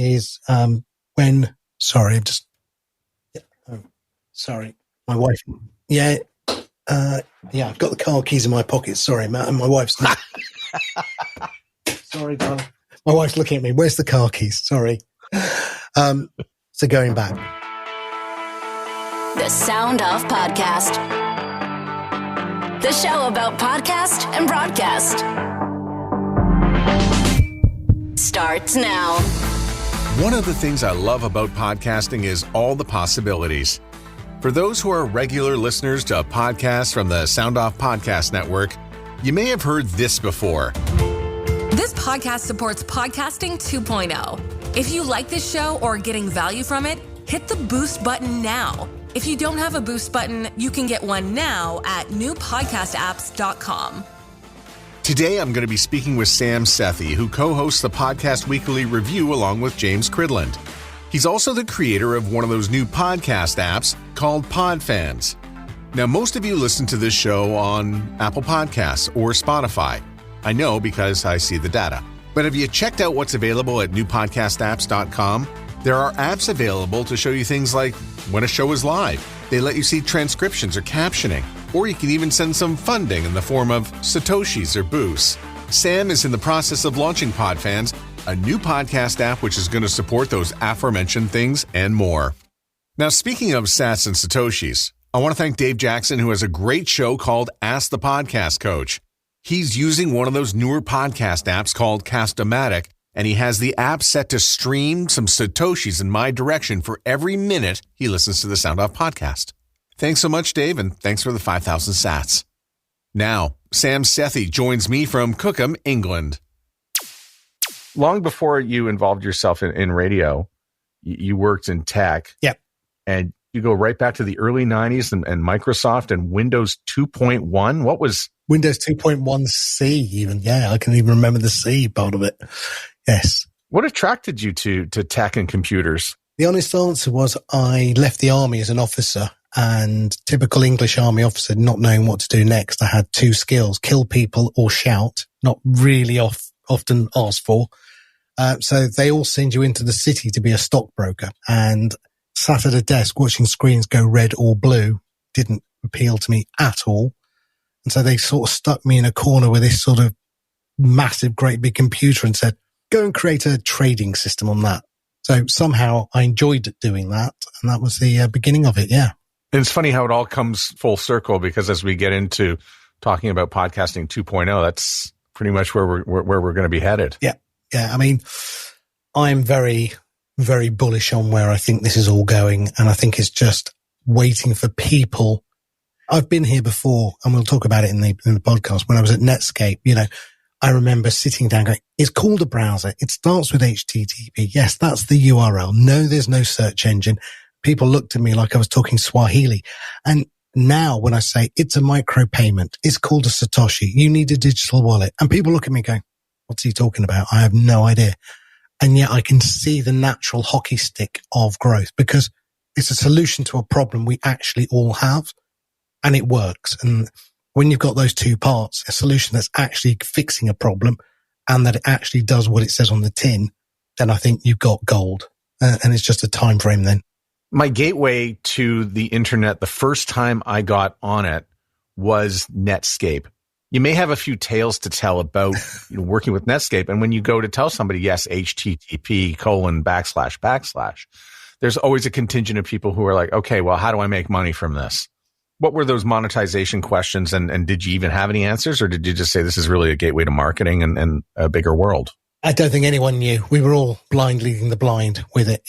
is sorry, my wife. Yeah, I've got the car keys in my pocket. Sorry, Matt, and my wife's. Sorry, darling. My wife's looking at me. Where's the car keys? Sorry. So going back. The Sound Off Podcast. The show about podcast and broadcast. Starts now. One of the things I love about podcasting is all the possibilities. For those who are regular listeners to podcasts from the Sound Off Podcast Network, you may have heard this before. This podcast supports Podcasting 2.0. If you like this show or are getting value from it, hit the boost button now. If you don't have a boost button, you can get one now at newpodcastapps.com. Today, I'm going to be speaking with Sam Sethi, who co-hosts the Podcast Weekly Review along with James Cridland. He's also the creator of one of those new podcast apps called Podfans. Now, most of you listen to this show on Apple Podcasts or Spotify. I know because I see the data. But have you checked out what's available at newpodcastapps.com? There are apps available to show you things like when a show is live. They let you see transcriptions or captioning. Or you can even send some funding in the form of Satoshis or boosts. Sam is in the process of launching Podfans, a new podcast app which is going to support those aforementioned things and more. Now, speaking of Sats and Satoshis, I want to thank Dave Jackson, who has a great show called Ask the Podcast Coach. He's using one of those newer podcast apps called Cast-O-Matic, and he has the app set to stream some Satoshis in my direction for every minute he listens to the Sound Off podcast. Thanks so much, Dave, and thanks for the 5,000 sats. Now, Sam Sethi joins me from Cookham, England. Long before you involved yourself in radio, you worked in tech. Yep. And you go right back to the early 90s and Microsoft and Windows 2.1. What was... Windows 2.1C even. Yeah, I can even remember the C part of it. Yes. What attracted you to tech and computers? The honest answer was I left the army as an officer, and typical English army officer, not knowing what to do next. I had two skills: kill people or shout. Not really often asked for. So they all send you into the city to be a stockbroker, and sat at a desk watching screens go red or blue didn't appeal to me at all. And so they sort of stuck me in a corner with this sort of massive, great big computer and said, go and create a trading system on that. So somehow I enjoyed doing that. And that was the beginning of it. Yeah. And it's funny how it all comes full circle, because as we get into talking about podcasting 2.0, that's pretty much where we're going to be headed. Yeah. Yeah. I mean, I'm very, very bullish on where I think this is all going. And I think it's just waiting for people. I've been here before, and we'll talk about it in the podcast. When I was at Netscape, I remember sitting down going, it's called a browser. It starts with HTTP. Yes, that's the URL. No, there's no search engine. People looked at me like I was talking Swahili. And now when I say it's a micropayment, it's called a Satoshi. You need a digital wallet. And people look at me going, what's he talking about? I have no idea. And yet I can see the natural hockey stick of growth, because it's a solution to a problem we actually all have. And it works. And when you've got those two parts, a solution that's actually fixing a problem and that it actually does what it says on the tin, then I think you've got gold. And it's just a time frame then. My gateway to the internet, the first time I got on it, was Netscape. You may have a few tales to tell about working with Netscape. And when you go to tell somebody, yes, HTTP://, there's always a contingent of people who are like, okay, well, how do I make money from this? What were those monetization questions, and did you even have any answers, or did you just say this is really a gateway to marketing and a bigger world? I don't think anyone knew. We were all blind leading the blind with it.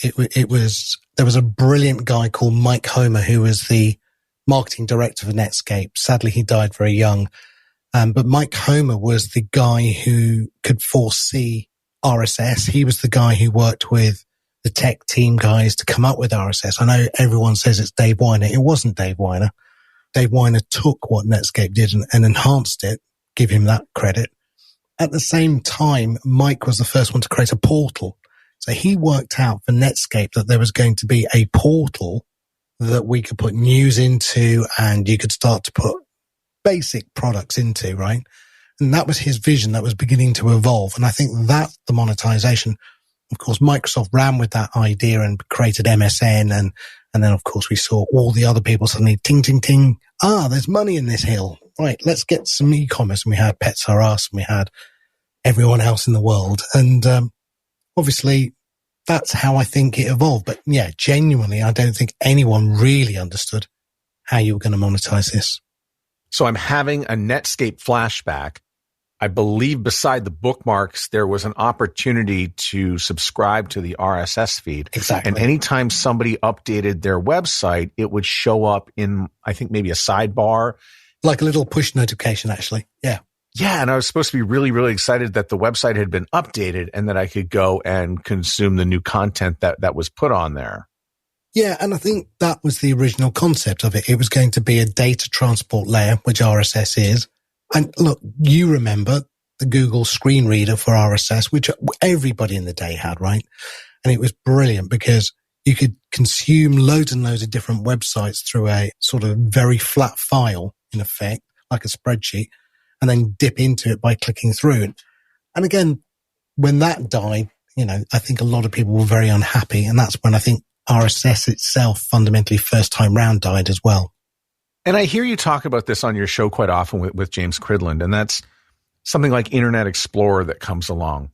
There was a brilliant guy called Mike Homer, who was the marketing director for Netscape. Sadly, he died very young. But Mike Homer was the guy who could foresee RSS. He was the guy who worked with the tech team guys to come up with RSS. I know everyone says it's Dave Weiner. It wasn't Dave Weiner. Dave Weiner took what Netscape did and enhanced it. Give him that credit. At the same time, Mike was the first one to create a portal. So he worked out for Netscape that there was going to be a portal that we could put news into, and you could start to put basic products into, right? And that was his vision that was beginning to evolve. And I think that's the monetization. of course, Microsoft ran with that idea and created MSN. And then, of course, we saw all the other people suddenly ting, ting, ting. There's money in this hill. Right, let's get some e-commerce. And we had Pets R Us and we had everyone else in the world. And obviously, that's how I think it evolved. But yeah, genuinely, I don't think anyone really understood how you were going to monetize this. So I'm having a Netscape flashback. I believe beside the bookmarks, there was an opportunity to subscribe to the RSS feed. Exactly. And anytime somebody updated their website, it would show up in, I think, maybe a sidebar. Like a little push notification, actually. Yeah. Yeah. And I was supposed to be really, really excited that the website had been updated and that I could go and consume the new content that was put on there. Yeah, and I think that was the original concept of it. It was going to be a data transport layer, which RSS is. And look, you remember the Google screen reader for RSS, which everybody in the day had, right? And it was brilliant because you could consume loads and loads of different websites through a sort of very flat file, in effect, like a spreadsheet, and then dip into it by clicking through it. And again, when that died, I think a lot of people were very unhappy. And that's when I think RSS itself fundamentally first time round died as well. And I hear you talk about this on your show quite often with James Cridland, and that's something like Internet Explorer that comes along,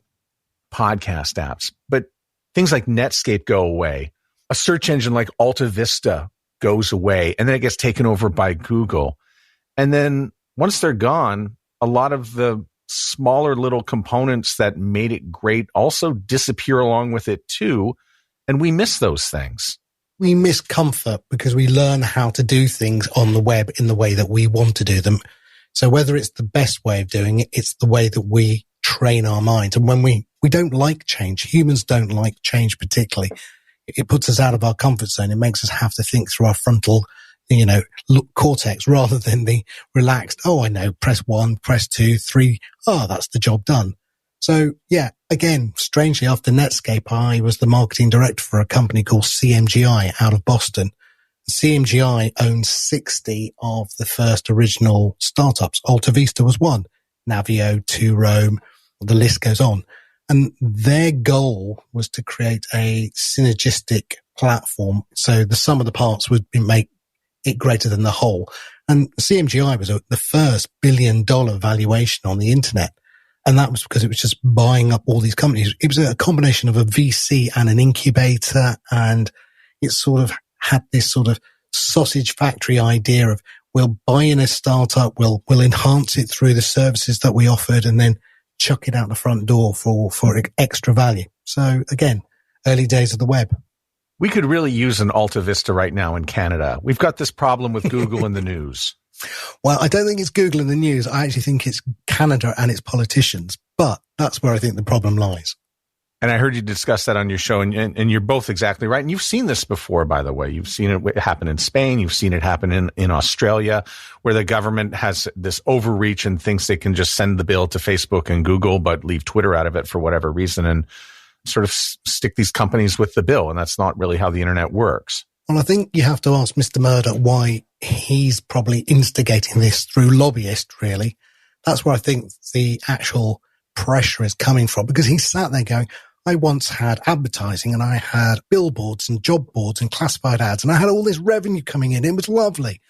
podcast apps. But things like Netscape go away. A search engine like Alta Vista goes away, and then it gets taken over by Google. And then once they're gone, a lot of the smaller little components that made it great also disappear along with it too. And we miss those things. We miss comfort because we learn how to do things on the web in the way that we want to do them. So whether it's the best way of doing it, it's the way that we train our minds. And when we don't like change, humans don't like change particularly. It puts us out of our comfort zone. It makes us have to think through our frontal, cortex rather than the relaxed, I know, press 1, press 2, 3. That's the job done. So yeah, again, strangely after Netscape, I was the marketing director for a company called CMGI out of Boston. CMGI owned 60 of the first original startups. Alta Vista was one, Navio, 2 Rome, the list goes on. And their goal was to create a synergistic platform. So the sum of the parts would make it greater than the whole. And CMGI was the first $1 billion valuation on the internet. And that was because it was just buying up all these companies. It was a combination of a VC and an incubator. And it sort of had this sort of sausage factory idea of we'll buy in a startup, we'll enhance it through the services that we offered and then chuck it out the front door for extra value. So again, early days of the web. We could really use an Alta Vista right now in Canada. We've got this problem with Google in the news. Well, I don't think it's Google in the news. I actually think it's Canada and its politicians. But that's where I think the problem lies. And I heard you discuss that on your show, and you're both exactly right. And you've seen this before, by the way. You've seen it happen in Spain. You've seen it happen in Australia, where the government has this overreach and thinks they can just send the bill to Facebook and Google, but leave Twitter out of it for whatever reason and sort of stick these companies with the bill. And that's not really how the internet works. Well, I think you have to ask Mr. Murdoch why he's probably instigating this through lobbyists, really. That's where I think the actual pressure is coming from, because he sat there going, I once had advertising and I had billboards and job boards and classified ads and I had all this revenue coming in. It was lovely.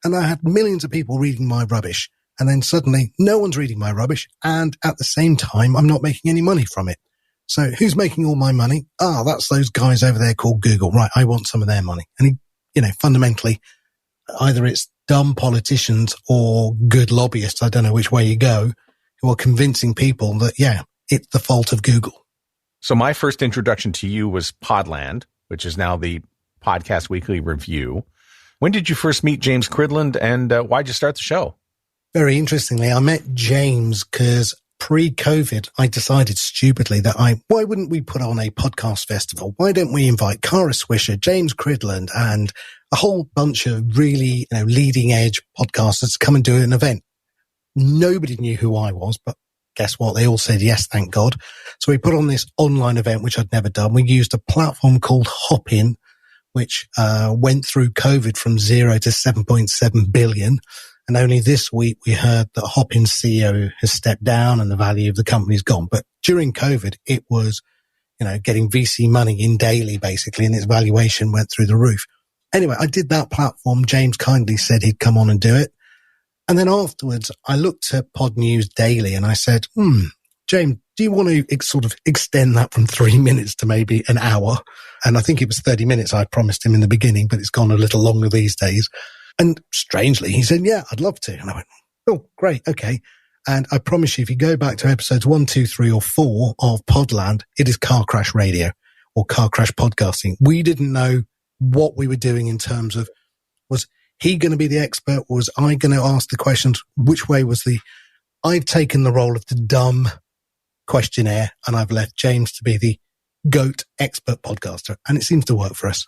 And I had millions of people reading my rubbish. And then suddenly no one's reading my rubbish. And at the same time, I'm not making any money from it. So who's making all my money? That's those guys over there called Google. Right. I want some of their money. And fundamentally, either it's dumb politicians or good lobbyists, I don't know which way you go, who are convincing people that, it's the fault of Google. So my first introduction to you was Podland, which is now the Podcast Weekly Review. When did you first meet James Cridland, and why'd you start the show? Very interestingly, I met James because pre-COVID, I decided stupidly that why wouldn't we put on a podcast festival? Why don't we invite Cara Swisher, James Cridland, and a whole bunch of really leading edge podcasters to come and do an event? Nobody knew who I was, but guess what? They all said yes, thank God. So we put on this online event, which I'd never done. We used a platform called Hopin, which went through COVID from 0 to 7.7 billion. And only this week we heard that Hopin's CEO has stepped down and the value of the company's gone. But during COVID, it was, getting VC money in daily, basically, and its valuation went through the roof. Anyway, I did that platform. James kindly said he'd come on and do it. And then afterwards, I looked at Podnews Daily and I said, James, do you want to sort of extend that from 3 minutes to maybe an hour? And I think it was 30 minutes I promised him in the beginning, but it's gone a little longer these days. And strangely, he said, yeah, I'd love to. And I went, oh, great. Okay. And I promise you, if you go back to episodes 1, 2, 3, or 4 of Podland, it is Car Crash Radio or Car Crash Podcasting. We didn't know what we were doing in terms of, was he going to be the expert? Was I going to ask the questions? Which way was I've taken the role of the dumb questionnaire and I've left James to be the GOAT expert podcaster. And it seems to work for us.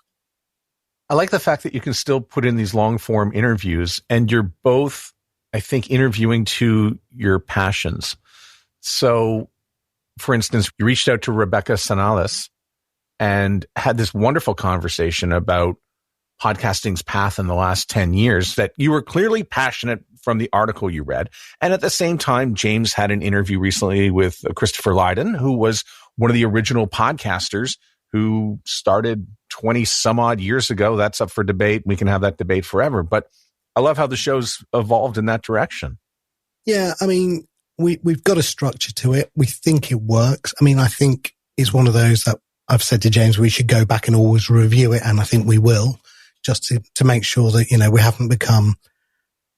I like the fact that you can still put in these long form interviews and you're both, I think, interviewing to your passions. So, for instance, you reached out to Rebecca Sanalis and had this wonderful conversation about podcasting's path in the last 10 years that you were clearly passionate from the article you read. And at the same time, James had an interview recently with Christopher Lydon, who was one of the original podcasters who started 20 some odd years ago. That's up for debate. We can have that debate forever. But I love how the show's evolved in that direction. Yeah, I mean, we've got a structure to it. We think it works. I mean, I think it's one of those that I've said to James, we should go back and always review it. And I think we will, just to make sure that, we haven't become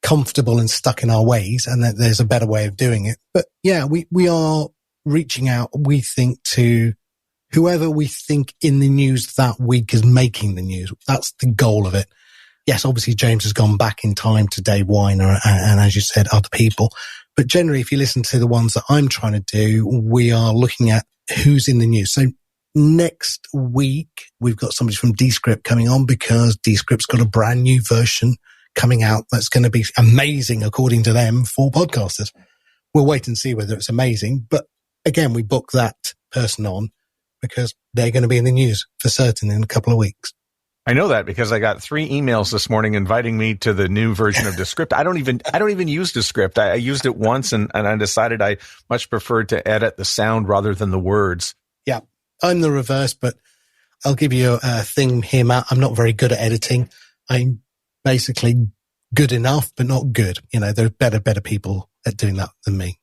comfortable and stuck in our ways and that there's a better way of doing it. But yeah, we are reaching out, we think, to whoever we think in the news that week is making the news. That's the goal of it. Yes, obviously James has gone back in time to Dave Weiner and as you said, other people. But generally, if you listen to the ones that I'm trying to do, we are looking at who's in the news. So next week, we've got somebody from Descript coming on because Descript's got a brand new version coming out that's going to be amazing, according to them, for podcasters. We'll wait and see whether it's amazing. But again, we book that person on because they're going to be in the news for certain in a couple of weeks. I know that because I got 3 emails this morning inviting me to the new version of Descript. I don't even use Descript. I used it once and I decided I much preferred to edit the sound rather than the words. Yeah, I'm the reverse, but I'll give you a thing here, Matt. I'm not very good at editing. I'm basically good enough, but not good. There are better people at doing that than me.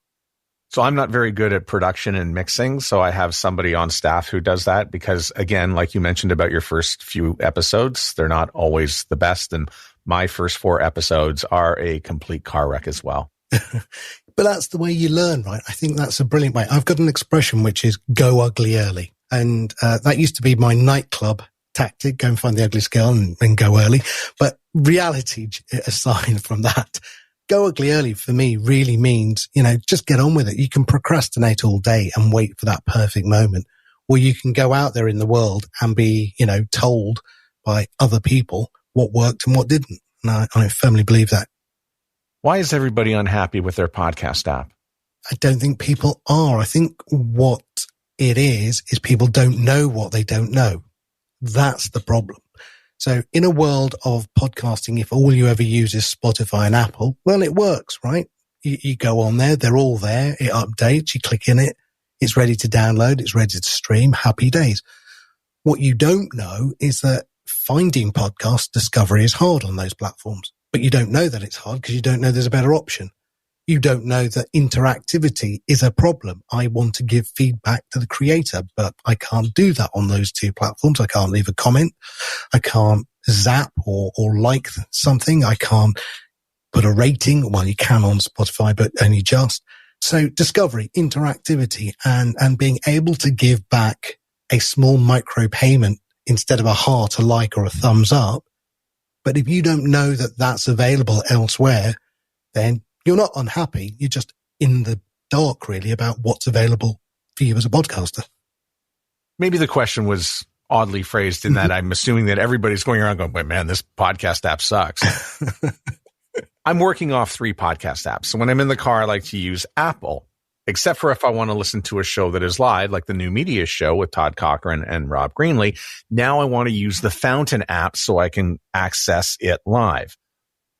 So I'm not very good at production and mixing. So I have somebody on staff who does that because, again, like you mentioned about your first few episodes, they're not always the best. And my first 4 episodes are a complete car wreck as well. But that's the way you learn, right? I think that's a brilliant way. I've got an expression which is go ugly early. And that used to be my nightclub tactic, go and find the ugliest girl and go early. But reality aside from that, go ugly early for me really means, just get on with it. You can procrastinate all day and wait for that perfect moment, or you can go out there in the world and be, told by other people what worked and what didn't. And I firmly believe that. Why is everybody unhappy with their podcast app? I don't think people are. I think what it is people don't know what they don't know. That's the problem. So in a world of podcasting, if all you ever use is Spotify and Apple, well, it works, right? You go on there, they're all there. It updates, you click in it, it's ready to download, it's ready to stream, happy days. What you don't know is that finding podcast discovery is hard on those platforms, but you don't know that it's hard because you don't know there's a better option. You don't know that interactivity is a problem. I want to give feedback to the creator, but I can't do that on those 2 platforms. I can't leave a comment. I can't zap or like something. I can't put a rating. Well, you can on Spotify, but only just. So discovery, interactivity, and being able to give back a small micro payment instead of a heart, a like, or a thumbs up. But if you don't know that that's available elsewhere, then you're not unhappy. You're just in the dark, really, about what's available for you as a podcaster. Maybe the question was oddly phrased in that I'm assuming that everybody's going around going, wait, man, this podcast app sucks. I'm working off 3 podcast apps. So when I'm in the car, I like to use Apple, except for if I want to listen to a show that is live, like the New Media Show with Todd Cochrane and Rob Greenlee. Now I want to use the Fountain app so I can access it live.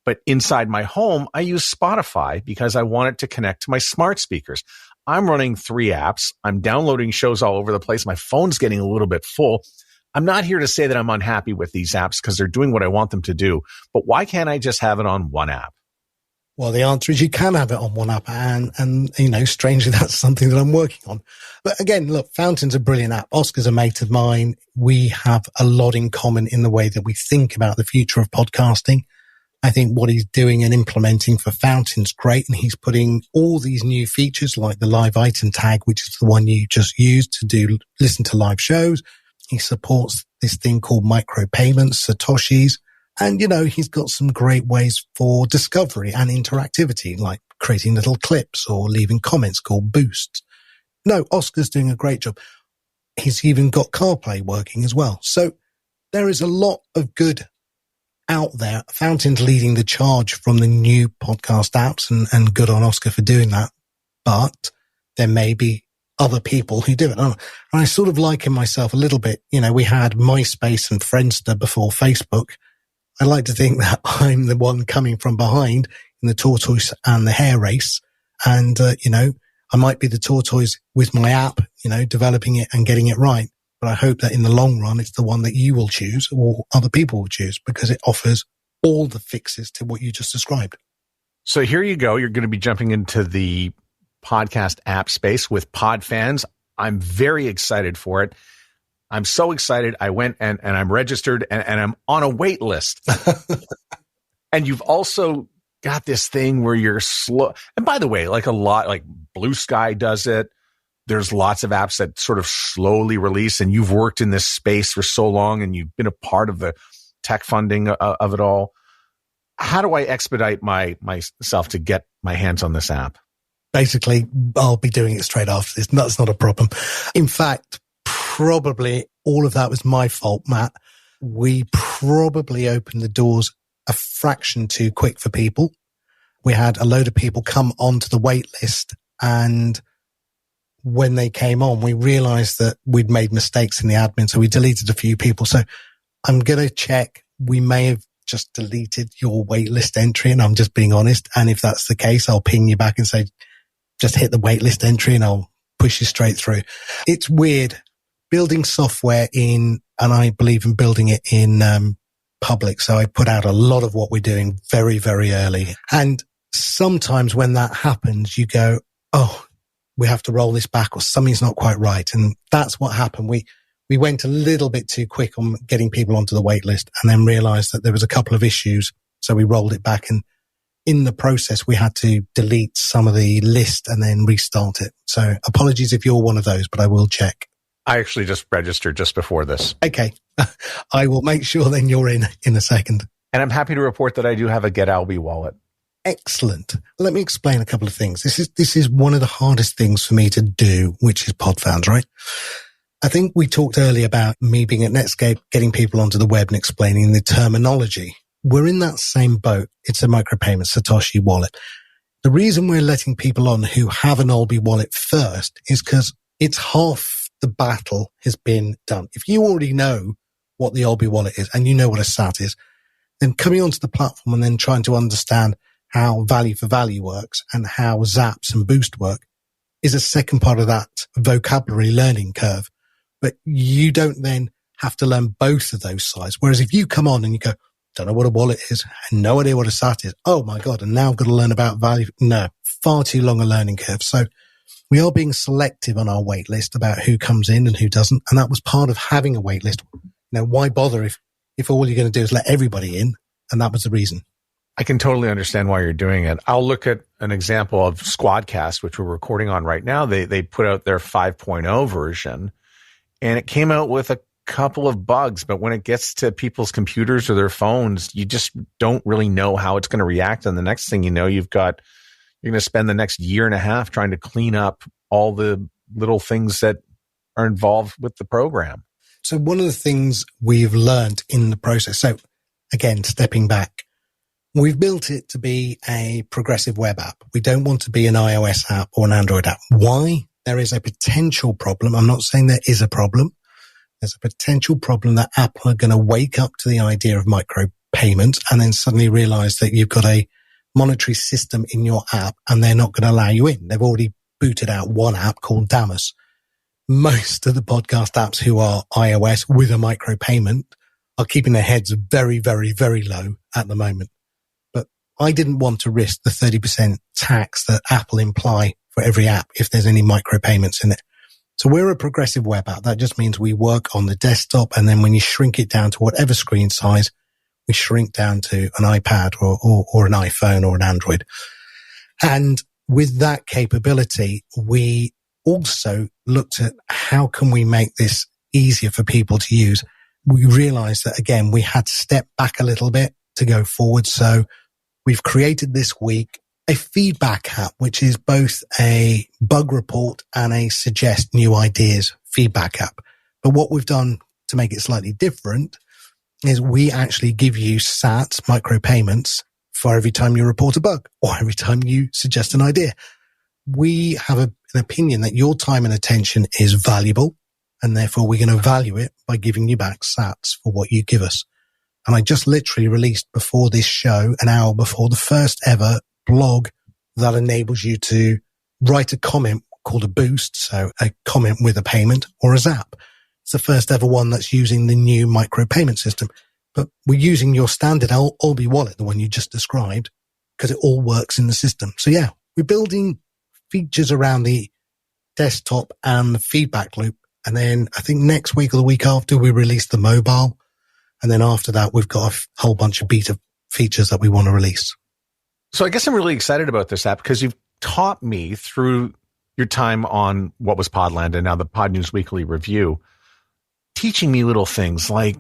But inside my home, I use Spotify because I want it to connect to my smart speakers. I'm running 3 apps. I'm downloading shows all over the place. My phone's getting a little bit full. I'm not here to say that I'm unhappy with these apps because they're doing what I want them to do. But why can't I just have it on one app? Well, the answer is you can have it on one app, and strangely, that's something that I'm working on. But again, look, Fountain's a brilliant app. Oscar's a mate of mine. We have a lot in common in the way that we think about the future of podcasting. I think what he's doing and implementing for Fountain's great, and he's putting all these new features like the live item tag, which is the one you just used to listen to live shows. He supports this thing called micropayments, Satoshis. And, he's got some great ways for discovery and interactivity, like creating little clips or leaving comments called boosts. No, Oscar's doing a great job. He's even got CarPlay working as well. So there is a lot of good out there. Fountain's leading the charge from the new podcast apps, and good on Oscar for doing that. But there may be other people who do it. And I sort of liken myself a little bit. We had MySpace and Friendster before Facebook. I like to think that I'm the one coming from behind in the tortoise and the hare race. And, I might be the tortoise with my app, developing it and getting it right. But I hope that in the long run, it's the one that you will choose or other people will choose because it offers all the fixes to what you just described. So here you go. You're going to be jumping into the podcast app space with Podfans. I'm very excited for it. I'm so excited. I went and I'm registered and I'm on a wait list. And you've also got this thing where you're slow. And by the way, like Blue Sky does it. There's lots of apps that sort of slowly release, and you've worked in this space for so long and you've been a part of the tech funding of it all. How do I expedite myself to get my hands on this app? Basically, I'll be doing it straight after this. That's not a problem. In fact, probably all of that was my fault, Matt. We probably opened the doors a fraction too quick for people. We had a load of people come onto the wait list, and when they came on, we realized that we'd made mistakes in the admin, so we deleted a few people. So I'm going to check. We may have just deleted your waitlist entry, and I'm just being honest. And if that's the case, I'll ping you back and say, just hit the waitlist entry and I'll push you straight through. It's weird building software and I believe in building it in public. So I put out a lot of what we're doing very, very early. And sometimes when that happens, you go, oh, we have to roll this back or something's not quite right. And that's what happened. We went a little bit too quick on getting people onto the wait list and then realized that there was a couple of issues. So we rolled it back, and in the process, we had to delete some of the list and then restart it. So apologies if you're one of those, but I will check. I actually just registered just before this. Okay. I will make sure then you're in a second. And I'm happy to report that I do have a GetAlby wallet. Excellent. Let me explain a couple of things. This is one of the hardest things for me to do, which is Podfans, right? I think we talked earlier about me being at Netscape, getting people onto the web and explaining the terminology. We're in that same boat. It's a micropayment Satoshi wallet. The reason we're letting people on who have an Alby wallet first is because it's half the battle has been done. If you already know what the Alby wallet is and you know what a SAT is, then coming onto the platform and then trying to understand how value for value works and how Zaps and Boost work is a second part of that vocabulary learning curve. But you don't then have to learn both of those sides. Whereas if you come on and you go, don't know what a wallet is, and no idea what a SAT is. Oh my God. And now I've got to learn about value. No, far too long a learning curve. So we are being selective on our wait list about who comes in and who doesn't. And that was part of having a wait list. Why bother if all you're going to do is let everybody in? And that was the reason. I can totally understand why you're doing it. I'll look at an example of Squadcast, which we're recording on right now. They put out their 5.0 version, and it came out with a couple of bugs. But when it gets to people's computers or their phones, you just don't really know how it's going to react. And the next thing you know, you're going to spend the next year and a half trying to clean up all the little things that are involved with the program. So one of the things we've learned in the process, so again, stepping back, we've built it to be a progressive web app. We don't want to be an iOS app or an Android app. Why? There is a potential problem. I'm not saying there is a problem. There's a potential problem that Apple are going to wake up to the idea of micropayments and then suddenly realize that you've got a monetary system in your app and they're not going to allow you in. They've already booted out one app called Damus. Most of the podcast apps who are iOS with a micropayment are keeping their heads very, very, very low at the moment. But I didn't want to risk the 30% tax that Apple imply for every app if there's any micropayments in it. So we're a progressive web app. That just means we work on the desktop, and then when you shrink it down to whatever screen size, we shrink down to an iPad or an iPhone or an Android. And with that capability, we also looked at how can we make this easier for people to use. We realized that, again, we had to step back a little bit to go forward. So we've created this week a feedback app, which is both a bug report and a suggest new ideas feedback app. But what we've done to make it slightly different is we actually give you sats, micropayments, for every time you report a bug or every time you suggest an idea. We have an opinion that your time and attention is valuable, and therefore we're going to value it by giving you back sats for what you give us. And I just literally released before this show, an hour before, the first ever blog that enables you to write a comment called a boost, so a comment with a payment, or a zap. It's the first ever one that's using the new micropayment system. But we're using your standard Alby wallet, the one you just described, because it all works in the system. So yeah, we're building features around the desktop and the feedback loop. And then I think next week or the week after, we release the mobile. And then after that, we've got a whole bunch of beta features that we want to release. So I guess I'm really excited about this app because you've taught me through your time on what was Podland and now the Podnews Weekly Review, teaching me little things like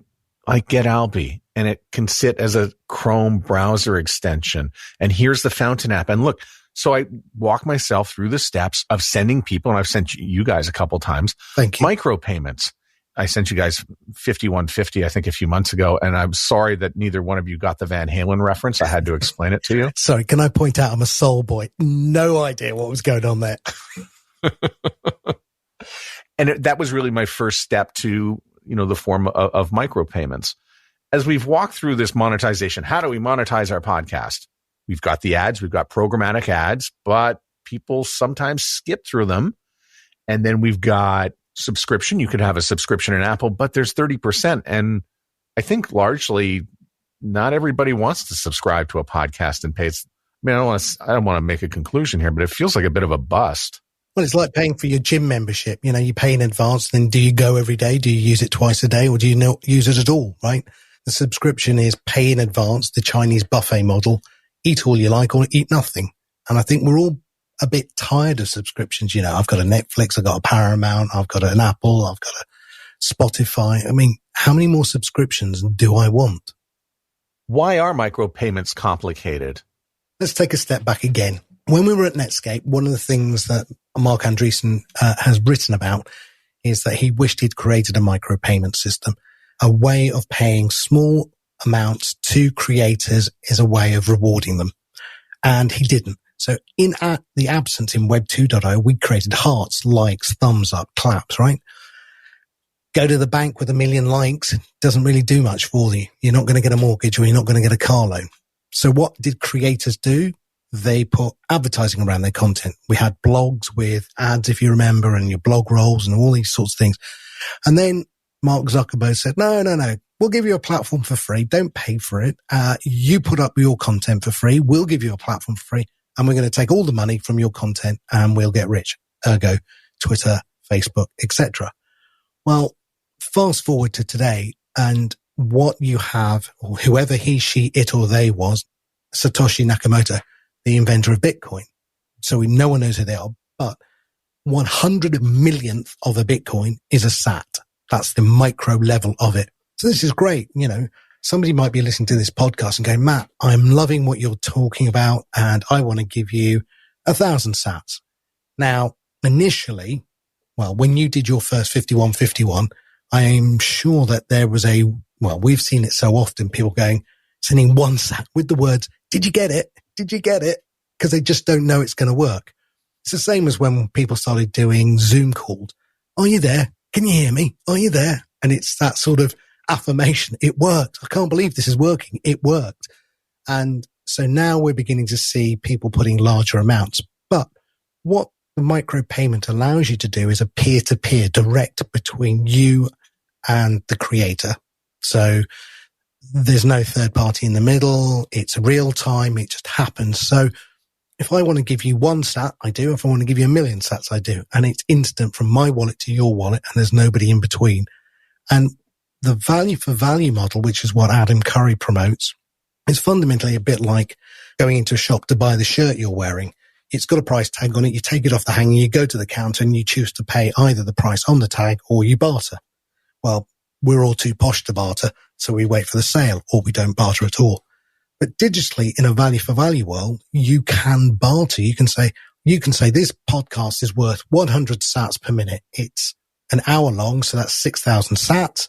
Get Alby, and it can sit as a Chrome browser extension. And here's the Fountain app. And look, so I walk myself through the steps of sending people, and I've sent you guys a couple times, thank you, micropayments. I sent you guys 5150, I think, a few months ago, and I'm sorry that neither one of you got the Van Halen reference. I had to explain it to you. Sorry, can I point out I'm a soul boy? No idea what was going on there. And that was really my first step to, the form of micropayments. As we've walked through this monetization, how do we monetize our podcast? We've got the ads, we've got programmatic ads, but people sometimes skip through them. And then we've got subscription. You could have a subscription in Apple, but there's 30%. And I think largely not everybody wants to subscribe to a podcast and pay. I mean, I don't want to make a conclusion here, but it feels like a bit of a bust. Well, it's like paying for your gym membership. You pay in advance, then do you go every day? Do you use it twice a day, or do you not use it at all, right? The subscription is pay in advance, the Chinese buffet model, eat all you like or eat nothing. And I think we're all a bit tired of subscriptions. I've got a Netflix, I've got a Paramount, I've got an Apple, I've got a Spotify. I mean, how many more subscriptions do I want? Why are micropayments complicated? Let's take a step back again. When we were at Netscape, one of the things that Mark Andreessen has written about is that he wished he'd created a micropayment system, a way of paying small amounts to creators is a way of rewarding them. And he didn't. So in the absence in Web 2.0, we created hearts, likes, thumbs up, claps, right? Go to the bank with 1 million likes doesn't really do much for you. You're not going to get a mortgage or you're not going to get a car loan. So what did creators do? They put advertising around their content. We had blogs with ads, if you remember, and your blog rolls and all these sorts of things. And then Mark Zuckerberg said, no, we'll give you a platform for free. Don't pay for it. You put up your content for free. We'll give you a platform for free. And we're going to take all the money from your content and we'll get rich. Ergo, Twitter, Facebook, etc. Well, fast forward to today, and what you have, or whoever he, she, it, or they was, Satoshi Nakamoto, the inventor of Bitcoin. So no one knows who they are, but 100 millionth of a Bitcoin is a sat. That's the micro level of it. So this is great. Somebody might be listening to this podcast and going, Matt, I'm loving what you're talking about, and I want to give you 1,000 sats. Now, initially, when you did your first 5151, I'm sure that there was we've seen it so often, people sending one sat with the words, did you get it? Did you get it? Because they just don't know it's going to work. It's the same as when people started doing Zoom calls. Are you there? Can you hear me? Are you there? And it's that sort of affirmation. It worked. I can't believe this is working. It worked. And so now we're beginning to see people putting larger amounts. But what the micropayment allows you to do is a peer-to-peer direct between you and the creator. So there's no third party in the middle. It's real time. It just happens. So if I want to give you one sat, I do. If I want to give you 1 million sats, I do. And it's instant from my wallet to your wallet, and there's nobody in between. And the value for value model, which is what Adam Curry promotes, is fundamentally a bit like going into a shop to buy the shirt you're wearing. It's got a price tag on it. You take it off the hanger, you go to the counter, and you choose to pay either the price on the tag or you barter. Well, we're all too posh to barter, so we wait for the sale, or we don't barter at all. But digitally, in a value for value world, you can barter. You can say this podcast is worth 100 sats per minute. It's an hour long, so that's 6,000 sats,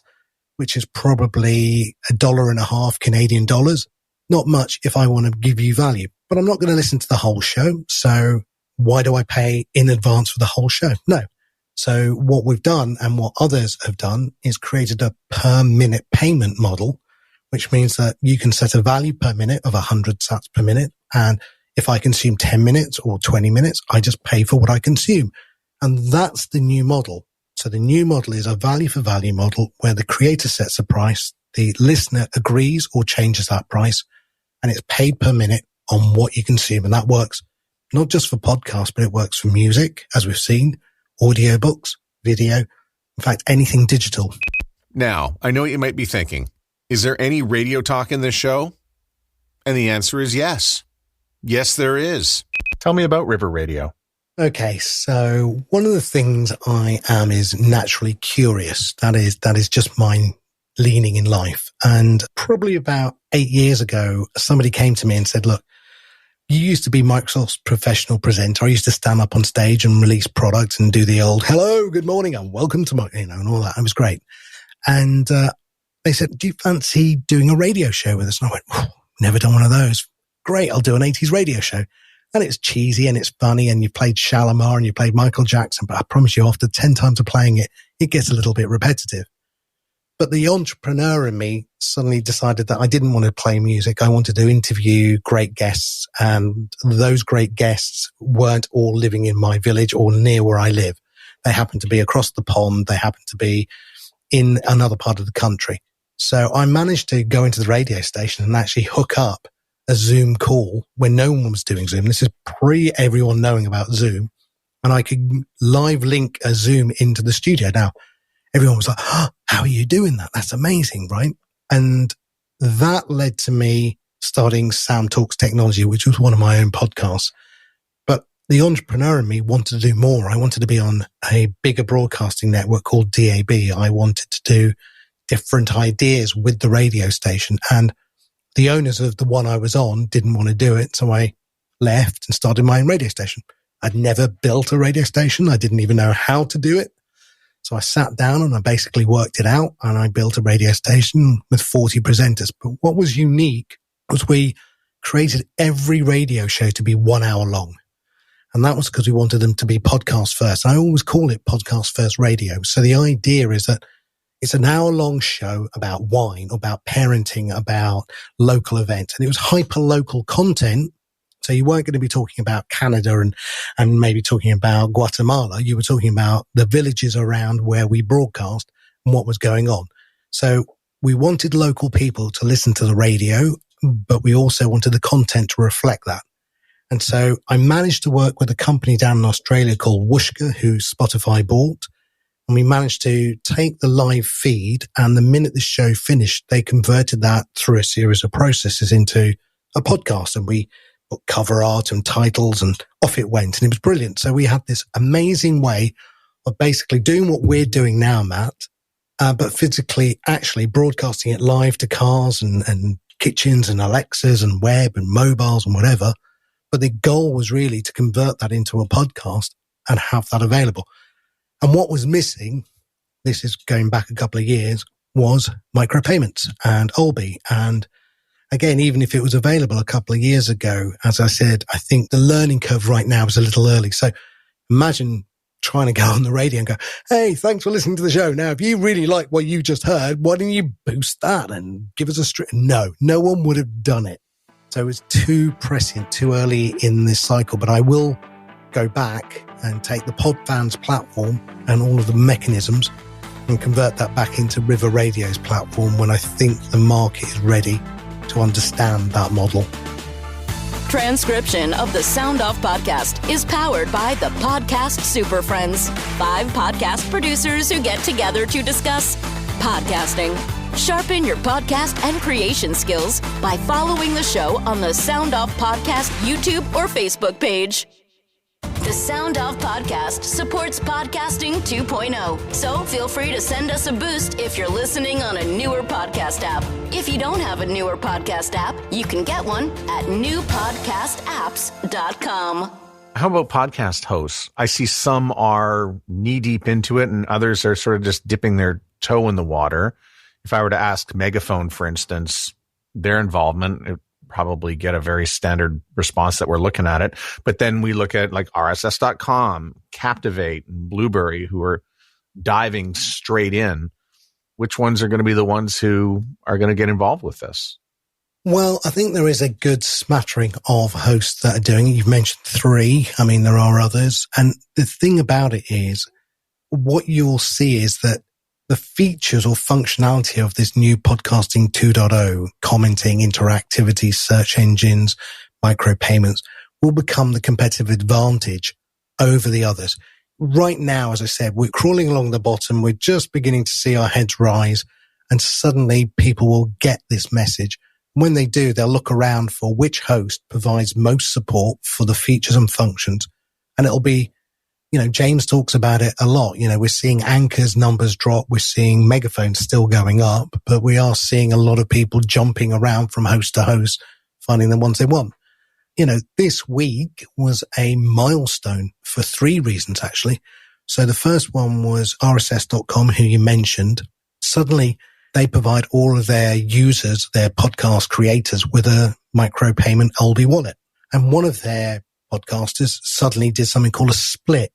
which is probably $1.50 Canadian dollars. Not much if I want to give you value, but I'm not going to listen to the whole show. So why do I pay in advance for the whole show? No. So what we've done and what others have done is created a per minute payment model, which means that you can set a value per minute of 100 sats per minute. And if I consume 10 minutes or 20 minutes, I just pay for what I consume. And that's the new model. So the new model is a value for value model where the creator sets a price, the listener agrees or changes that price, and it's paid per minute on what you consume. And that works not just for podcasts, but it works for music, as we've seen, audiobooks, video, in fact, anything digital. Now, I know what you might be thinking. Is there any radio talk in this show? And the answer is yes. Yes, there is. Tell me about River Radio. Okay, so one of the things I am is naturally curious. That is just my leaning in life. And probably about 8 years ago, somebody came to me and said, look, you used to be Microsoft's professional presenter. I used to stand up on stage and release products and do the old, hello, good morning, and welcome to my, and all that. It was great. And they said, do you fancy doing a radio show with us? And I went, never done one of those. Great, I'll do an 80s radio show. And it's cheesy and it's funny and you played Shalimar and you played Michael Jackson, but I promise you after 10 times of playing it, it gets a little bit repetitive. But the entrepreneur in me suddenly decided that I didn't want to play music. I wanted to interview great guests, and those great guests weren't all living in my village or near where I live. They happened to be across the pond. They happened to be in another part of the country. So I managed to go into the radio station and actually hook up a Zoom call when no one was doing Zoom. This is pre everyone knowing about Zoom. And I could live link a Zoom into the studio. Now, everyone was like, oh, how are you doing that? That's amazing, right? And that led to me starting Sam Talks Technology, which was one of my own podcasts. But the entrepreneur in me wanted to do more. I wanted to be on a bigger broadcasting network called DAB. I wanted to do different ideas with the radio station. And the owners of the one I was on didn't want to do it. So I left and started my own radio station. I'd never built a radio station. I didn't even know how to do it. So I sat down and I basically worked it out and I built a radio station with 40 presenters. But what was unique was we created every radio show to be 1 hour long. And that was because we wanted them to be podcast first. I always call it podcast first radio. So the idea is that it's an hour long show about wine, about parenting, about local events. And it was hyper local content. So you weren't going to be talking about Canada and maybe talking about Guatemala. You were talking about the villages around where we broadcast and what was going on. So we wanted local people to listen to the radio, but we also wanted the content to reflect that. And so I managed to work with a company down in Australia called Whooshka, who Spotify bought. And we managed to take the live feed, and the minute the show finished, they converted that through a series of processes into a podcast. And we put cover art and titles, and off it went. And it was brilliant. So we had this amazing way of basically doing what we're doing now, Matt, but physically actually broadcasting it live to cars and kitchens and Alexas and web and mobiles and whatever. But the goal was really to convert that into a podcast and have that available. And what was missing, this is going back a couple of years, was micropayments and Olby. And again, even if it was available a couple of years ago, as I said, I think the learning curve right now is a little early. So imagine trying to go on the radio and go, hey, thanks for listening to the show. Now, if you really like what you just heard, why didn't you boost that and give us a strip? No one would have done it. So it was too prescient, too early in this cycle. But I will go back and take the Podfans platform and all of the mechanisms and convert that back into River Radio's platform when I think the market is ready to understand that model. Transcription of the Sound Off podcast is powered by the Podcast Super Friends, 5 podcast producers who get together to discuss podcasting. Sharpen your podcast and creation skills by following the show on the Sound Off Podcast YouTube or Facebook page. The Sound Off Podcast supports Podcasting 2.0, so feel free to send us a boost if you're listening on a newer podcast app. If you don't have a newer podcast app, you can get one at newpodcastapps.com. How about podcast hosts? I see some are knee-deep into it and others are sort of just dipping their toe in the water. If I were to ask Megaphone, for instance, their involvement, it probably get a very standard response that we're looking at it. But then we look at like RSS.com, Captivate, and Blueberry, who are diving straight in. Which ones are going to be the ones who are going to get involved with this? Well, I think there is a good smattering of hosts that are doing it. You've mentioned 3. I mean, there are others. And the thing about it is, what you'll see is that the features or functionality of this new Podcasting 2.0, commenting, interactivity, search engines, micropayments, will become the competitive advantage over the others. Right now, as I said, we're crawling along the bottom. We're just beginning to see our heads rise, and suddenly people will get this message. When they do, they'll look around for which host provides most support for the features and functions. And it'll be, James talks about it a lot. We're seeing Anchor's numbers drop. We're seeing Megaphones still going up, but we are seeing a lot of people jumping around from host to host, finding the ones they want. This week was a milestone for 3 reasons, actually. So the first one was RSS.com, who you mentioned. Suddenly, they provide all of their users, their podcast creators, with a micropayment Alby wallet. And one of their podcasters suddenly did something called a split.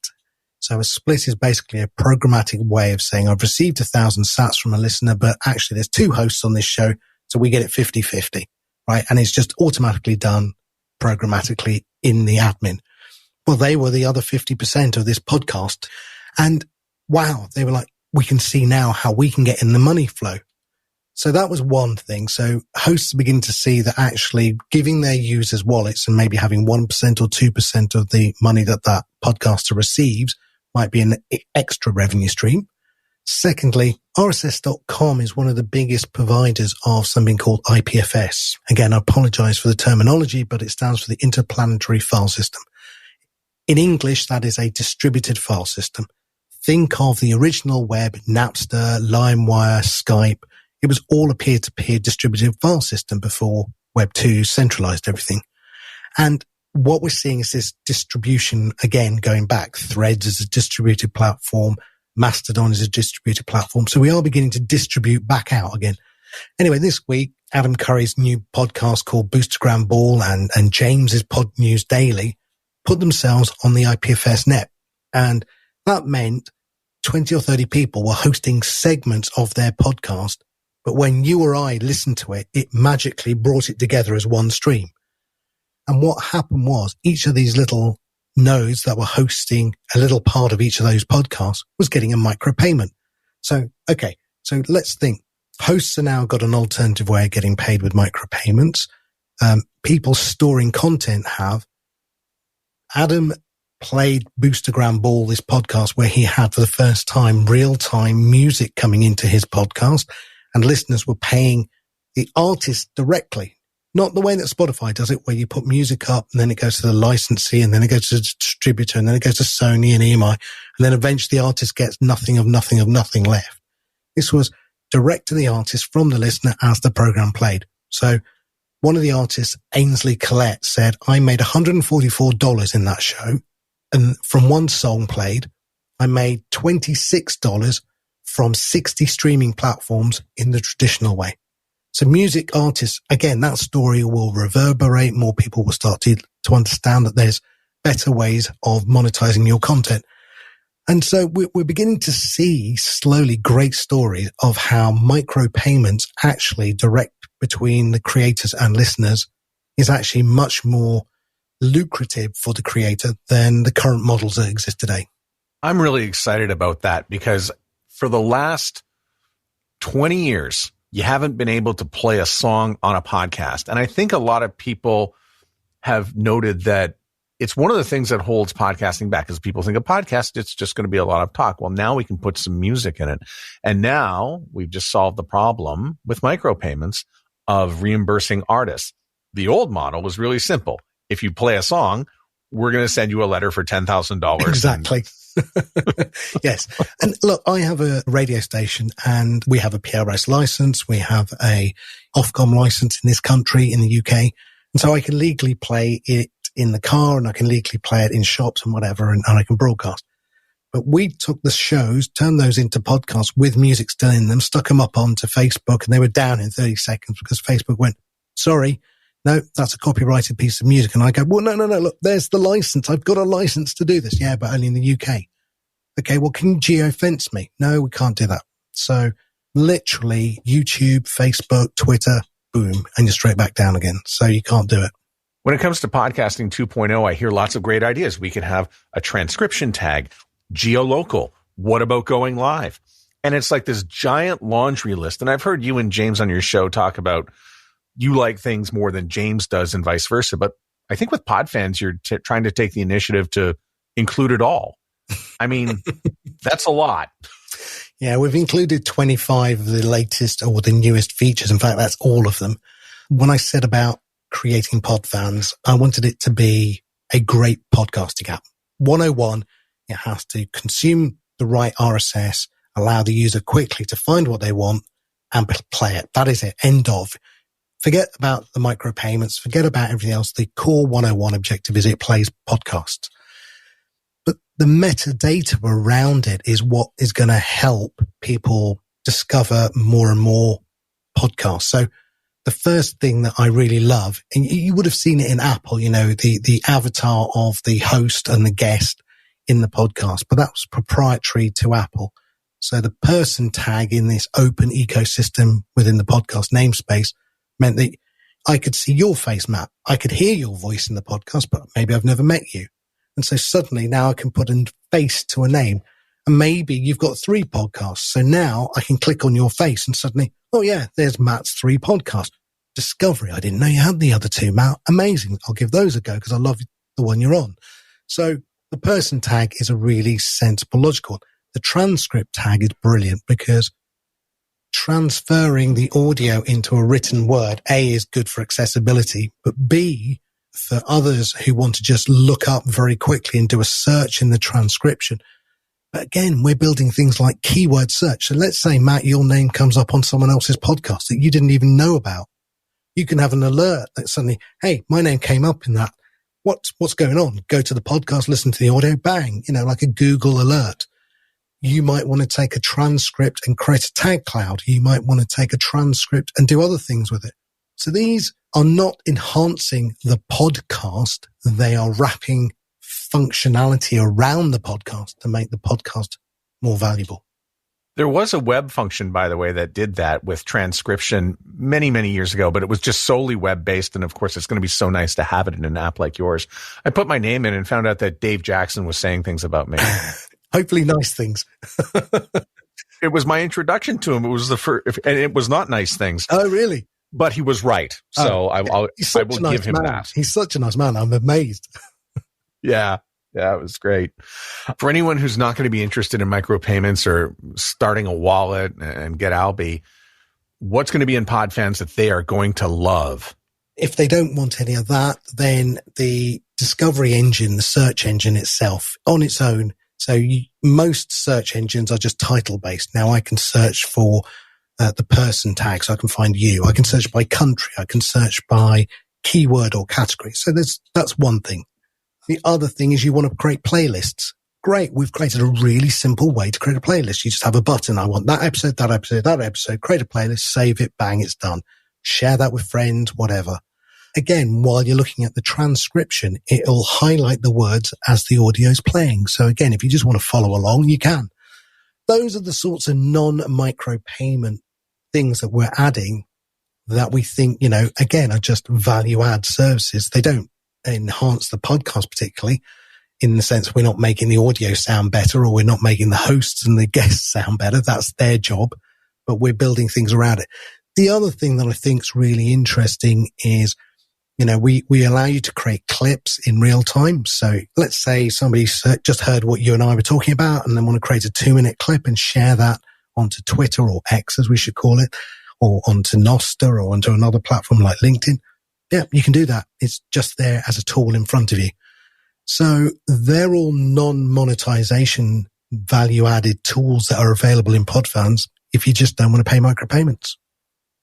So a split is basically a programmatic way of saying, I've received 1,000 sats from a listener, but actually there's 2 hosts on this show, so we get it 50-50, right? And it's just automatically done programmatically in the admin. Well, they were the other 50% of this podcast. And wow, they were like, we can see now how we can get in the money flow. So that was one thing. So hosts begin to see that actually giving their users wallets and maybe having 1% or 2% of the money that that podcaster receives might be an extra revenue stream. Secondly, RSS.com is one of the biggest providers of something called IPFS. Again, I apologize for the terminology, but it stands for the Interplanetary File System. In English, that is a distributed file system. Think of the original web, Napster, LimeWire, Skype. It was all a peer-to-peer distributed file system before Web 2 centralized everything. And what we're seeing is this distribution, again, going back. Threads is a distributed platform. Mastodon is a distributed platform. So we are beginning to distribute back out again. Anyway, this week, Adam Curry's new podcast called Boostergram Ball and James's Podnews Daily put themselves on the IPFS net. And that meant 20 or 30 people were hosting segments of their podcast. But when you or I listened to it, it magically brought it together as one stream. And what happened was each of these little nodes that were hosting a little part of each of those podcasts was getting a micropayment. So, okay. So let's think. Hosts are now got an alternative way of getting paid with micropayments. People storing content have. Adam played Boostergram Ball, this podcast where he had for the first time real-time music coming into his podcast. And listeners were paying the artist directly, not the way that Spotify does it, where you put music up and then it goes to the licensee and then it goes to the distributor and then it goes to Sony and EMI. And then eventually the artist gets nothing left. This was direct to the artist from the listener as the program played. So one of the artists, Ainsley Collette, said, I made $144 in that show. And from one song played, I made $26 from 60 streaming platforms in the traditional way. So music artists, again, that story will reverberate. More people will start to understand that there's better ways of monetizing your content. And so we're beginning to see slowly great stories of how micropayments actually direct between the creators and listeners is actually much more lucrative for the creator than the current models that exist today. I'm really excited about that because for the last 20 years, you haven't been able to play a song on a podcast. And I think a lot of people have noted that it's one of the things that holds podcasting back is people think a podcast, it's just going to be a lot of talk. Well, now we can put some music in it. And now we've just solved the problem with micropayments of reimbursing artists. The old model was really simple. If you play a song, we're going to send you a letter for $10,000. Exactly. Yes. And look, I have a radio station and we have a PRS license. We have a Ofcom license in this country, in the UK. And so I can legally play it in the car and I can legally play it in shops and whatever, and I can broadcast. But we took the shows, turned those into podcasts with music still in them, stuck them up onto Facebook, and they were down in 30 seconds because Facebook went, sorry, no, that's a copyrighted piece of music. And I go, well, no, look, there's the license. I've got a license to do this. Yeah, but only in the UK. Okay, well, can you geofence me? No, we can't do that. So literally YouTube, Facebook, Twitter, boom, and you're straight back down again. So you can't do it. When it comes to podcasting 2.0, I hear lots of great ideas. We could have a transcription tag, geolocal. What about going live? And it's like this giant laundry list. And I've heard you and James on your show talk about you like things more than James does and vice versa. But I think with Podfans, you're trying to take the initiative to include it all. I mean, that's a lot. Yeah, we've included 25 of the latest or the newest features. In fact, that's all of them. When I said about creating Podfans, I wanted it to be a great podcasting app. 101, it has to consume the right RSS, allow the user quickly to find what they want and play it. That is it. End of. Forget about the micropayments. Forget about everything else. The core 101 objective is it plays podcasts. But the metadata around it is what is going to help people discover more and more podcasts. So the first thing that I really love, and you would have seen it in Apple, you know, the avatar of the host and the guest in the podcast, but that was proprietary to Apple. So the person tag in this open ecosystem within the podcast namespace meant that I could see your face, Matt. I could hear your voice in the podcast, but maybe I've never met you. And so suddenly now I can put a face to a name. And maybe you've got 3 podcasts. So now I can click on your face and suddenly, oh yeah, there's Matt's 3 podcasts. Discovery. I didn't know you had the other 2, Matt. Amazing. I'll give those a go because I love the one you're on. So the person tag is a really sensible, logical. The transcript tag is brilliant because transferring the audio into a written word, A, is good for accessibility, but B, for others who want to just look up very quickly and do a search in the transcription. But again, we're building things like keyword search. So let's say, Matt, your name comes up on someone else's podcast that you didn't even know about. You can have an alert that suddenly, hey, my name came up in that. What's going on? Go to the podcast, listen to the audio, bang, you know, like a Google alert. You might want to take a transcript and create a tag cloud. You might want to take a transcript and do other things with it. So these are not enhancing the podcast. They are wrapping functionality around the podcast to make the podcast more valuable. There was a web function, by the way, that did that with transcription many, many years ago, but it was just solely web-based. And of course, it's going to be so nice to have it in an app like yours. I put my name in and found out that Dave Jackson was saying things about me. Hopefully nice things. It was my introduction to him. It was the first, and it was not nice things. Oh, really? But he was right. So I will give him that. He's such a nice man. I'm amazed. Yeah. Yeah, it was great. For anyone who's not going to be interested in micropayments or starting a wallet and get Albi, what's going to be in Podfans that they are going to love? If they don't want any of that, then the discovery engine, the search engine itself on its own. So most search engines are just title based. Now I can search for the person tag, so I can find you. I can search by country. I can search by keyword or category. So that's one thing. The other thing is you want to create playlists. Great. We've created a really simple way to create a playlist. You just have a button. I want that episode, that episode, that episode. Create a playlist, save it, bang, it's done. Share that with friends, whatever. Again, while you're looking at the transcription, it'll highlight the words as the audio is playing. So again, if you just want to follow along, you can. Those are the sorts of non-micropayment things that we're adding that we think, again, are just value add services. They don't enhance the podcast particularly, in the sense we're not making the audio sound better or we're not making the hosts and the guests sound better. That's their job, but we're building things around it. The other thing that I think is really interesting is, we allow you to create clips in real time. So let's say somebody just heard what you and I were talking about and then want to create a 2-minute clip and share that onto Twitter or X, as we should call it, or onto Nostr or onto another platform like LinkedIn. Yeah, you can do that. It's just there as a tool in front of you. So they're all non-monetization value-added tools that are available in Podfans if you just don't want to pay micropayments.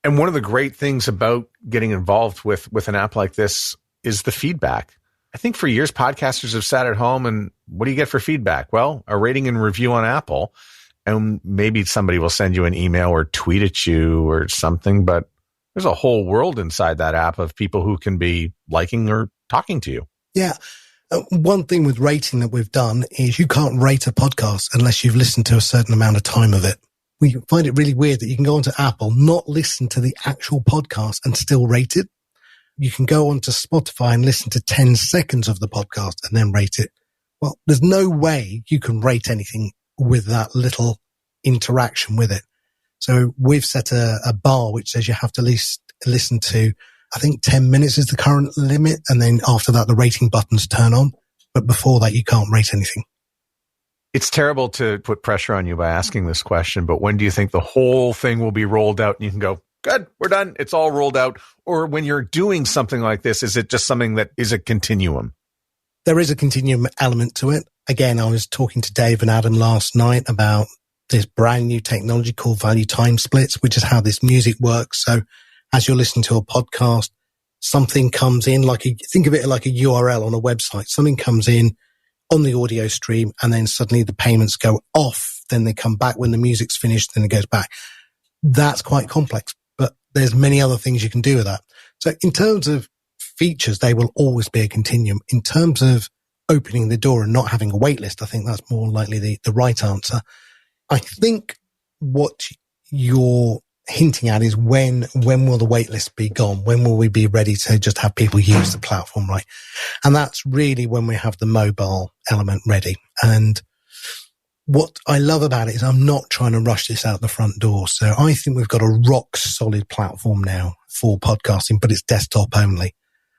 And one of the great things about getting involved with an app like this is the feedback. I think for years, podcasters have sat at home and what do you get for feedback? Well, a rating and review on Apple, and maybe somebody will send you an email or tweet at you or something, but there's a whole world inside that app of people who can be liking or talking to you. Yeah. One thing with rating that we've done is you can't rate a podcast unless you've listened to a certain amount of time of it. We find it really weird that you can go onto Apple, not listen to the actual podcast and still rate it. You can go onto Spotify and listen to 10 seconds of the podcast and then rate it. Well, there's no way you can rate anything with that little interaction with it. So we've set a bar which says you have to at least listen to, I think 10 minutes is the current limit. And then after that, the rating buttons turn on. But before that, you can't rate anything. It's terrible to put pressure on you by asking this question, but when do you think the whole thing will be rolled out and you can go, good, we're done, it's all rolled out? Or when you're doing something like this, is it just something that is a continuum? There is a continuum element to it. Again, I was talking to Dave and Adam last night about this brand new technology called value time splits, which is how this music works. So as you're listening to a podcast, something comes in think of it like a URL on a website. Something comes in on the audio stream and then suddenly the payments go off. Then they come back when the music's finished, then it goes back. That's quite complex, but there's many other things you can do with that. So in terms of features, they will always be a continuum. In terms of opening the door and not having a wait list, I think that's more likely the right answer. I think what you're hinting at is when will the wait list be gone? When will we be ready to just have people use the platform, right? And that's really when we have the mobile element ready. And what I love about it is I'm not trying to rush this out the front door. So I think we've got a rock solid platform now for podcasting, but it's desktop only.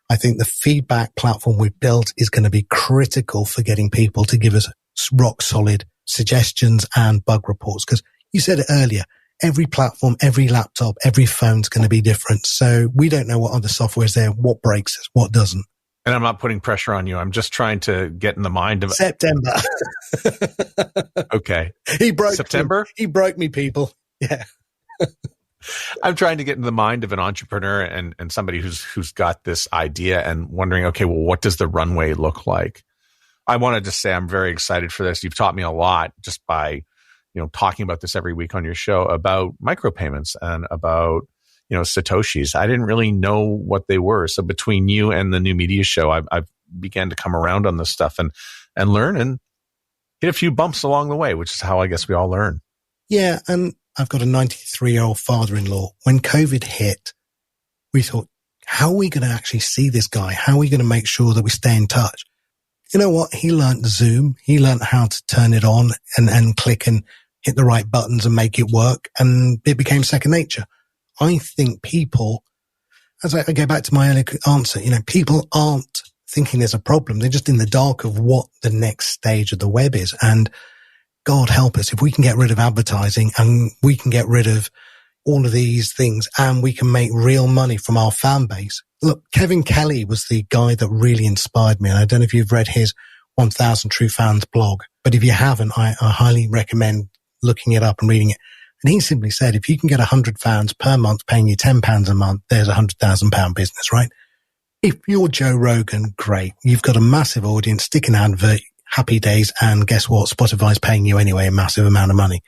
I think the feedback platform we've built is going to be critical for getting people to give us rock solid suggestions and bug reports. Because you said it earlier, every platform, every laptop, every phone's going to be different. So we don't know what other software is there, what breaks us, what doesn't. And I'm not putting pressure on you. I'm just trying to get in the mind of September. Okay. He broke September? He broke me, people. Yeah. I'm trying to get in the mind of an entrepreneur and somebody who's got this idea and wondering, okay, well, what does the runway look like? I wanted to say I'm very excited for this. You've taught me a lot just by, talking about this every week on your show about micropayments and about, Satoshis. I didn't really know what they were. So between you and the New Media Show, I've began to come around on this stuff and learn and hit a few bumps along the way, which is how I guess we all learn. Yeah. And I've got a 93-year-old father-in-law. When COVID hit, we thought, how are we going to actually see this guy? How are we going to make sure that we stay in touch? You know what? He learned Zoom. He learned how to turn it on and click and hit the right buttons and make it work. And it became second nature. I think people, as I go back to my earlier answer, people aren't thinking there's a problem. They're just in the dark of what the next stage of the web is. And God help us if we can get rid of advertising and we can get rid of all of these things and we can make real money from our fan base. Look, Kevin Kelly was the guy that really inspired me. And I don't know if you've read his 1000 True Fans blog, but if you haven't, I highly recommend looking it up and reading it. And he simply said, if you can get 100 fans per month paying you £10 a month, there's £100,000 business, right? If you're Joe Rogan, great. You've got a massive audience, stick an advert, happy days. And guess what? Spotify's paying you anyway a massive amount of money.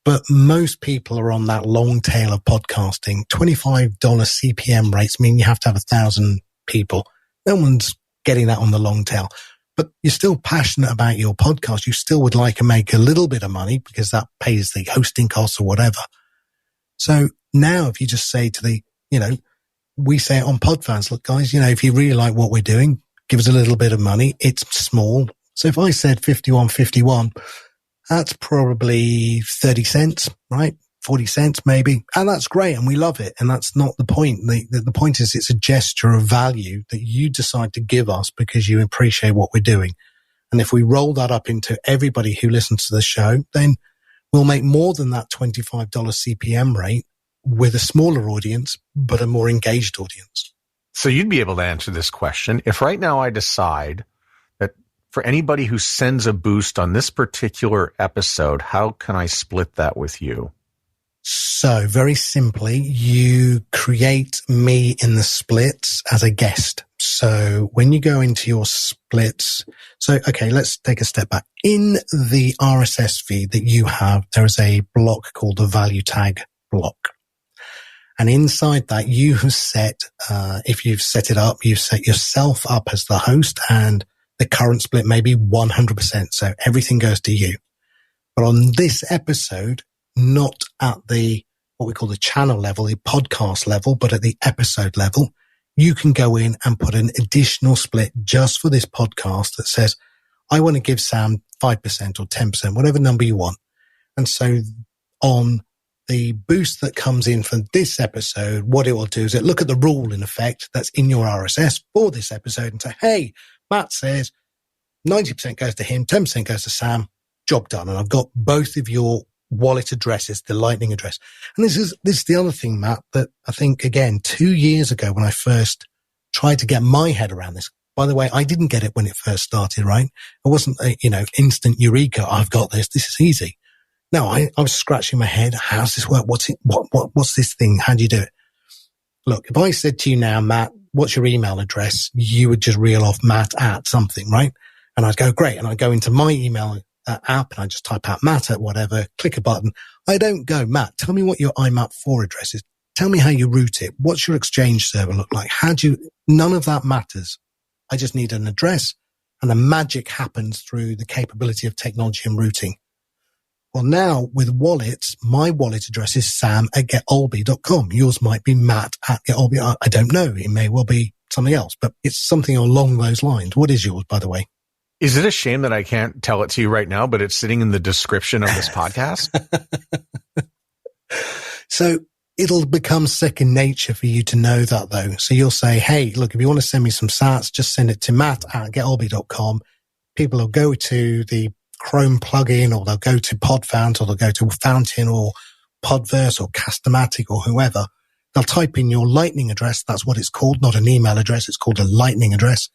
But most people are on that long tail of podcasting. $25 CPM rates mean you have to have 1,000 people. No one's getting that on the long tail. But you're still passionate about your podcast. You still would like to make a little bit of money because that pays the hosting costs or whatever. So now if you just say to we say it on Podfans, look guys, if you really like what we're doing, give us a little bit of money. It's small. So if I said 51.51, that's probably 30 cents, right? 40 cents maybe. And that's great. And we love it. And that's not the point. The point is it's a gesture of value that you decide to give us because you appreciate what we're doing. And if we roll that up into everybody who listens to the show, then we'll make more than that $25 CPM rate with a smaller audience, but a more engaged audience. So you'd be able to answer this question. If right now I decide that for anybody who sends a boost on this particular episode, how can I split that with you? So very simply, you create me in the splits as a guest. So when you go into your splits, okay, let's take a step back. In the RSS feed that you have, there is a block called the value tag block. And inside that, you have set, if you've set it up, you've set yourself up as the host, and the current split may be 100%. So everything goes to you. But on this episode, not at the, what we call the channel level, the podcast level, but at the episode level, you can go in and put an additional split just for this podcast that says, I want to give Sam 5% or 10%, whatever number you want. And so on the boost that comes in for this episode, what it will do is it look at the rule in effect that's in your RSS for this episode and say, hey, Matt says 90% goes to him, 10% goes to Sam, job done. And I've got both of your wallet addresses, the Lightning address. And this is the other thing, Matt, that I think, again, 2 years ago when I first tried to get my head around this. By the way, I didn't get it when it first started, right? It wasn't instant eureka. I've got this. This is easy. No, I was scratching my head. How's this work? What's this thing? How do you do it? Look, if I said to you now, Matt, what's your email address? You would just reel off Matt at something, right? And I'd go, great. And I'd go into my email app and I just type out Matt at whatever, click a button. I don't go, Matt, tell me what your IMAP4 address is. Tell me how you route it. What's your Exchange server look like? None of that matters. I just need an address, and the magic happens through the capability of technology and routing. Well, now with wallets, my wallet address is sam@getolby.com. Yours might be matt@getolby. I don't know. It may well be something else, but it's something along those lines. What is yours, by the way? Is it a shame that I can't tell it to you right now, but it's sitting in the description of this podcast? So it'll become second nature for you to know that, though. So you'll say, hey, look, if you want to send me some sats, just send it to matt@getolby.com. People will go to the Chrome plugin, or they'll go to Podfans, or they'll go to Fountain or Podverse or Castamatic or whoever. They'll type in your Lightning address. That's what it's called, not an email address. It's called a Lightning address.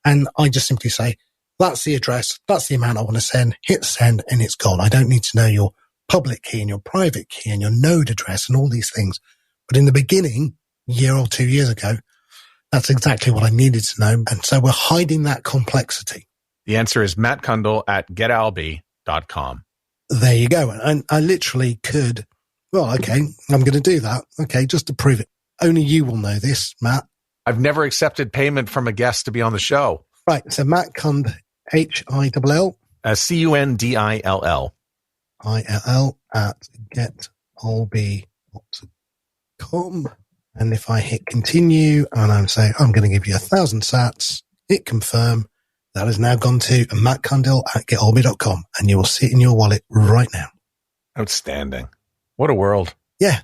And I just simply say, that's the address. That's the amount I want to send. Hit send and it's gone. I don't need to know your public key and your private key and your node address and all these things. But in the beginning, a year or 2 years ago, that's exactly what I needed to know. And so we're hiding that complexity. The answer is mattkundle@getalby.com. There you go. And I literally could, well, okay, I'm going to do that. Okay, just to prove it. Only you will know this, Matt. I've never accepted payment from a guest to be on the show. Right. So Matt Cund, HILL. CUNDILL. ILL at getolby.com. And if I hit continue and I'm saying, I'm going to give you 1,000 sats, hit confirm. That has now gone to mattkundle@getolby.com, and you will see it in your wallet right now. Outstanding. What a world. Yeah.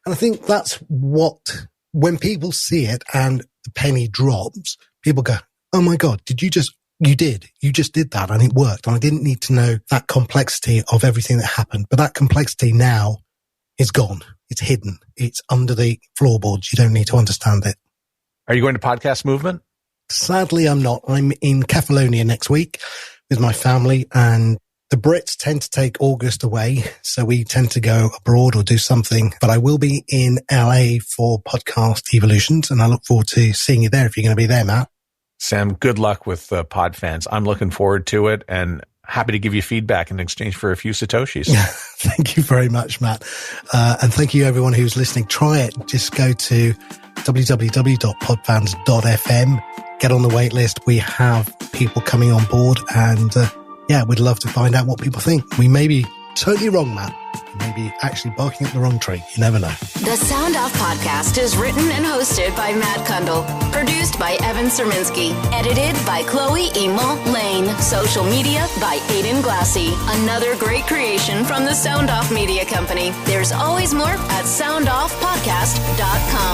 And I think that's what, when people see it and the penny drops, people go, oh my God, you just did that and it worked. And I didn't need to know that complexity of everything that happened. But that complexity now is gone. It's hidden. It's under the floorboards. You don't need to understand it. Are you going to Podcast Movement? Sadly, I'm not. I'm in Catalonia next week with my family, and the Brits tend to take August away. So we tend to go abroad or do something, but I will be in LA for Podcast Evolutions, and I look forward to seeing you there if you're going to be there, Matt. Sam, good luck with Podfans. I'm looking forward to it and happy to give you feedback in exchange for a few Satoshis. Thank you very much, Matt. And thank you everyone who's listening. Try it. Just go to www.podfans.fm. Get on the wait list. We have people coming on board, and we'd love to find out what people think. We may be totally wrong, Matt. You may be actually barking at the wrong tree. You never know. The Sound Off Podcast is written and hosted by Matt Kundle. Produced by Evan Serminski. Edited by Chloe Emo Lane. Social media by Aiden Glassy. Another great creation from the Sound Off Media Company. There's always more at soundoffpodcast.com.